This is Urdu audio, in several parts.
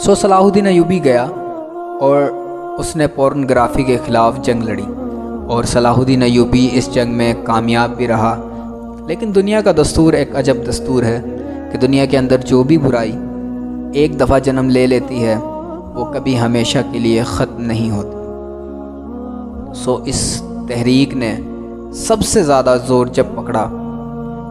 صلاح الدین ایوبی گیا اور اس نے پورنوگرافی کے خلاف جنگ لڑی، اور صلاح الدین ایوبی اس جنگ میں کامیاب بھی رہا۔ لیکن دنیا کا دستور ایک عجب دستور ہے کہ دنیا کے اندر جو بھی برائی ایک دفعہ جنم لے لیتی ہے وہ کبھی ہمیشہ کے لیے ختم نہیں ہوتی۔ اس تحریک نے سب سے زیادہ زور جب پکڑا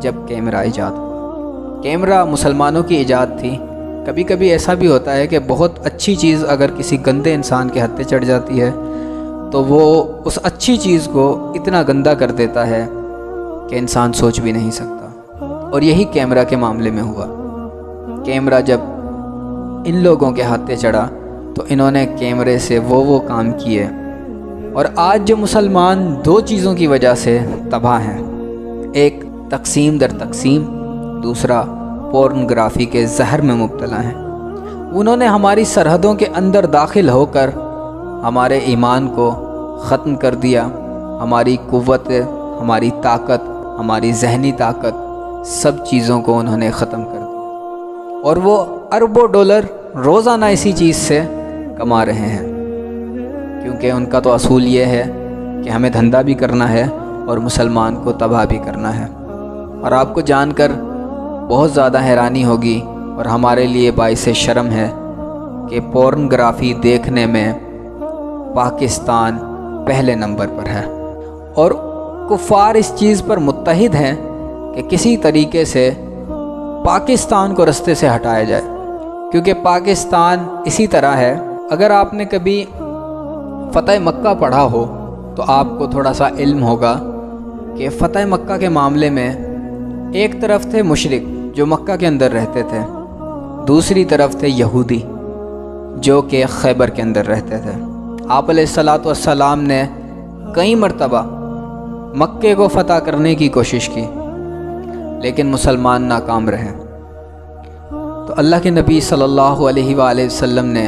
جب کیمرہ ایجاد ہوا۔ کیمرہ مسلمانوں کی ایجاد تھی۔ کبھی کبھی ایسا بھی ہوتا ہے کہ بہت اچھی چیز اگر کسی گندے انسان کے ہتھے چڑھ جاتی ہے تو وہ اس اچھی چیز کو اتنا گندا کر دیتا ہے کہ انسان سوچ بھی نہیں سکتا، اور یہی کیمرہ کے معاملے میں ہوا۔ کیمرہ جب ان لوگوں کے ہاتھے چڑھا تو انہوں نے کیمرے سے وہ کام کیے، اور آج جو مسلمان دو چیزوں کی وجہ سے تباہ ہیں، ایک تقسیم در تقسیم، دوسرا پورنوگرافی کے زہر میں مبتلا ہیں۔ انہوں نے ہماری سرحدوں کے اندر داخل ہو کر ہمارے ایمان کو ختم کر دیا، ہماری قوت، ہماری طاقت، ہماری ذہنی طاقت، سب چیزوں کو انہوں نے ختم کر دیا، اور وہ اربوں ڈالر روزانہ اسی چیز سے کما رہے ہیں، کیونکہ ان کا تو اصول یہ ہے کہ ہمیں دھندا بھی کرنا ہے اور مسلمان کو تباہ بھی کرنا ہے۔ اور آپ کو جان کر بہت زیادہ حیرانی ہوگی اور ہمارے لیے باعث شرم ہے کہ پورنوگرافی دیکھنے میں پاکستان پہلے نمبر پر ہے، اور کفار اس چیز پر متحد ہیں کہ کسی طریقے سے پاکستان کو رستے سے ہٹایا جائے، کیونکہ پاکستان اسی طرح ہے۔ اگر آپ نے کبھی فتح مکہ پڑھا ہو تو آپ کو تھوڑا سا علم ہوگا کہ فتح مکہ کے معاملے میں ایک طرف تھے مشرک جو مکہ کے اندر رہتے تھے، دوسری طرف تھے یہودی جو کہ خیبر کے اندر رہتے تھے۔ آپ علیہ الصلاۃ والسلام نے کئی مرتبہ مکے کو فتح کرنے کی کوشش کی، لیکن مسلمان ناکام رہے۔ تو اللہ کے نبی صلی اللہ علیہ وآلہ وسلم نے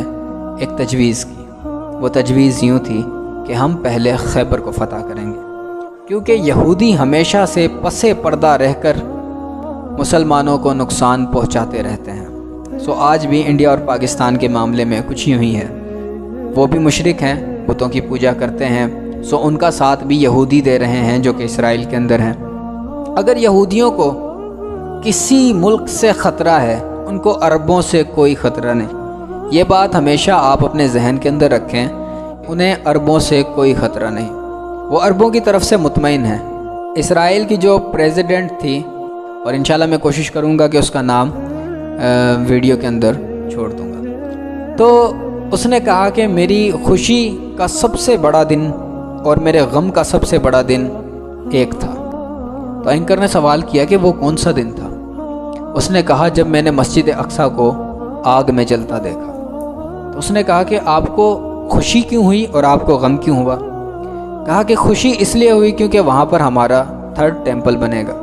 ایک تجویز کی۔ وہ تجویز یوں تھی کہ ہم پہلے خیبر کو فتح کریں گے، کیونکہ یہودی ہمیشہ سے پس پردہ رہ کر مسلمانوں کو نقصان پہنچاتے رہتے ہیں۔ آج بھی انڈیا اور پاکستان کے معاملے میں کچھ یوں ہی ہے، وہ بھی مشرک ہیں، بتوں کی پوجا کرتے ہیں، ان کا ساتھ بھی یہودی دے رہے ہیں جو کہ اسرائیل کے اندر ہیں۔ اگر یہودیوں کو کسی ملک سے خطرہ ہے، ان کو عربوں سے کوئی خطرہ نہیں۔ یہ بات ہمیشہ آپ اپنے ذہن کے اندر رکھیں، انہیں عربوں سے کوئی خطرہ نہیں، وہ عربوں کی طرف سے مطمئن ہیں۔ اسرائیل کی جو پریزیڈنٹ تھی، اور انشاءاللہ میں کوشش کروں گا کہ اس کا نام ویڈیو کے اندر چھوڑ دوں گا، تو اس نے کہا کہ میری خوشی کا سب سے بڑا دن اور میرے غم کا سب سے بڑا دن ایک تھا۔ تو اینکر نے سوال کیا کہ وہ کون سا دن تھا؟ اس نے کہا جب میں نے مسجد اقصیٰ کو آگ میں جلتا دیکھا۔ تو اس نے کہا کہ آپ کو خوشی کیوں ہوئی اور آپ کو غم کیوں ہوا؟ کہا کہ خوشی اس لیے ہوئی کیونکہ وہاں پر ہمارا 3rd ٹیمپل بنے گا،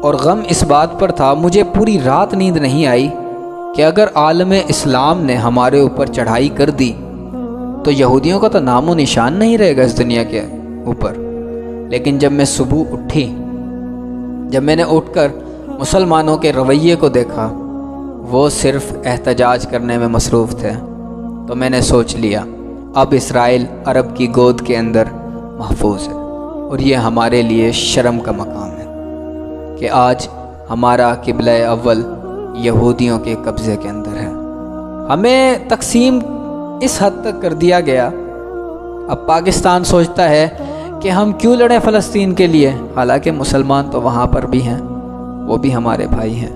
اور غم اس بات پر تھا مجھے پوری رات نیند نہیں آئی کہ اگر عالم اسلام نے ہمارے اوپر چڑھائی کر دی تو یہودیوں کا تو نام و نشان نہیں رہے گا اس دنیا کے اوپر۔ لیکن جب میں صبح اٹھی، جب میں نے اٹھ کر مسلمانوں کے رویے کو دیکھا، وہ صرف احتجاج کرنے میں مصروف تھے، تو میں نے سوچ لیا اب اسرائیل عرب کی گود کے اندر محفوظ ہے، اور یہ ہمارے لیے شرم کا مقام ہے کہ آج ہمارا قبلہ اول یہودیوں کے قبضے کے اندر ہے۔ ہمیں تقسیم اس حد تک کر دیا گیا، اب پاکستان سوچتا ہے کہ ہم کیوں لڑیں فلسطین کے لیے، حالانکہ مسلمان تو وہاں پر بھی ہیں، وہ بھی ہمارے بھائی ہیں۔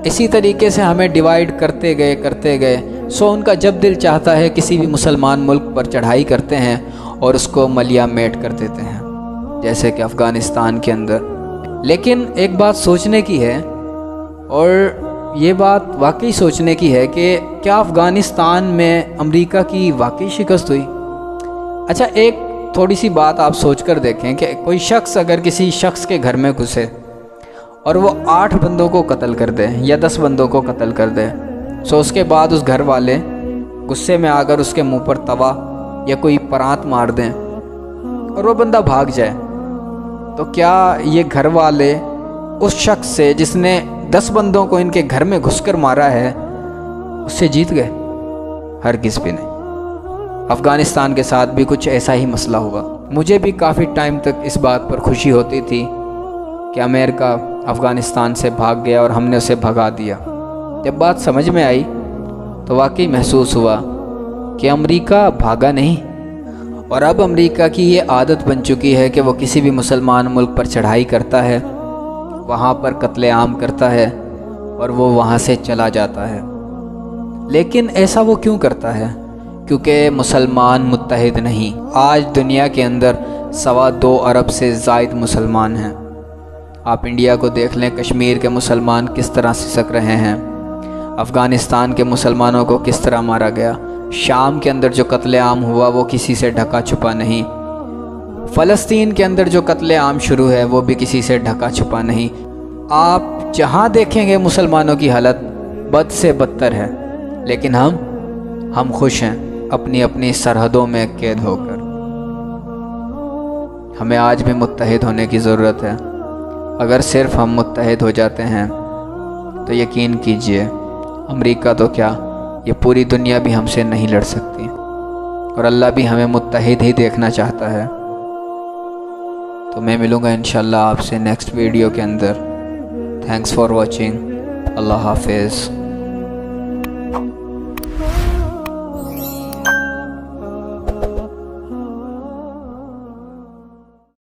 اسی طریقے سے ہمیں ڈیوائیڈ کرتے گئے ان کا جب دل چاہتا ہے کسی بھی مسلمان ملک پر چڑھائی کرتے ہیں اور اس کو ملیا میٹ کر دیتے ہیں، جیسے کہ افغانستان کے اندر۔ لیکن ایک بات سوچنے کی ہے، اور یہ بات واقعی سوچنے کی ہے کہ کیا افغانستان میں امریکہ کی واقعی شکست ہوئی؟ اچھا، ایک تھوڑی سی بات آپ سوچ کر دیکھیں کہ کوئی شخص اگر کسی شخص کے گھر میں گھسے اور وہ 8 بندوں کو قتل کر دے یا 10 بندوں کو قتل کر دے، اس کے بعد اس گھر والے غصے میں آ کر اس کے منہ پر توا یا کوئی پرانت مار دیں اور وہ بندہ بھاگ جائے، تو کیا یہ گھر والے اس شخص سے جس نے 10 بندوں کو ان کے گھر میں گھس کر مارا ہے، اس سے جیت گئے؟ ہرگز بھی نہیں۔ افغانستان کے ساتھ بھی کچھ ایسا ہی مسئلہ ہوا۔ مجھے بھی کافی ٹائم تک اس بات پر خوشی ہوتی تھی کہ امریکہ افغانستان سے بھاگ گیا اور ہم نے اسے بھگا دیا۔ جب بات سمجھ میں آئی تو واقعی محسوس ہوا کہ امریکہ بھاگا نہیں، اور اب امریکہ کی یہ عادت بن چکی ہے کہ وہ کسی بھی مسلمان ملک پر چڑھائی کرتا ہے، وہاں پر قتل عام کرتا ہے اور وہ وہاں سے چلا جاتا ہے۔ لیکن ایسا وہ کیوں کرتا ہے؟ کیونکہ مسلمان متحد نہیں۔ آج دنیا کے اندر 2.25 ارب سے زائد مسلمان ہیں۔ آپ انڈیا کو دیکھ لیں، کشمیر کے مسلمان کس طرح سسک رہے ہیں، افغانستان کے مسلمانوں کو کس طرح مارا گیا، شام کے اندر جو قتل عام ہوا وہ کسی سے ڈھکا چھپا نہیں، فلسطین کے اندر جو قتل عام شروع ہے وہ بھی کسی سے ڈھکا چھپا نہیں۔ آپ جہاں دیکھیں گے مسلمانوں کی حالت بد سے بدتر ہے، لیکن ہم خوش ہیں اپنی اپنی سرحدوں میں قید ہو کر۔ ہمیں آج بھی متحد ہونے کی ضرورت ہے۔ اگر صرف ہم متحد ہو جاتے ہیں تو یقین کیجئے امریکہ تو کیا، یہ پوری دنیا بھی ہم سے نہیں لڑ سکتی، اور اللہ بھی ہمیں متحد ہی دیکھنا چاہتا ہے۔ تو میں ملوں گا انشاءاللہ آپ سے نیکسٹ ویڈیو کے اندر۔ Thanks for watching. اللہ حافظ۔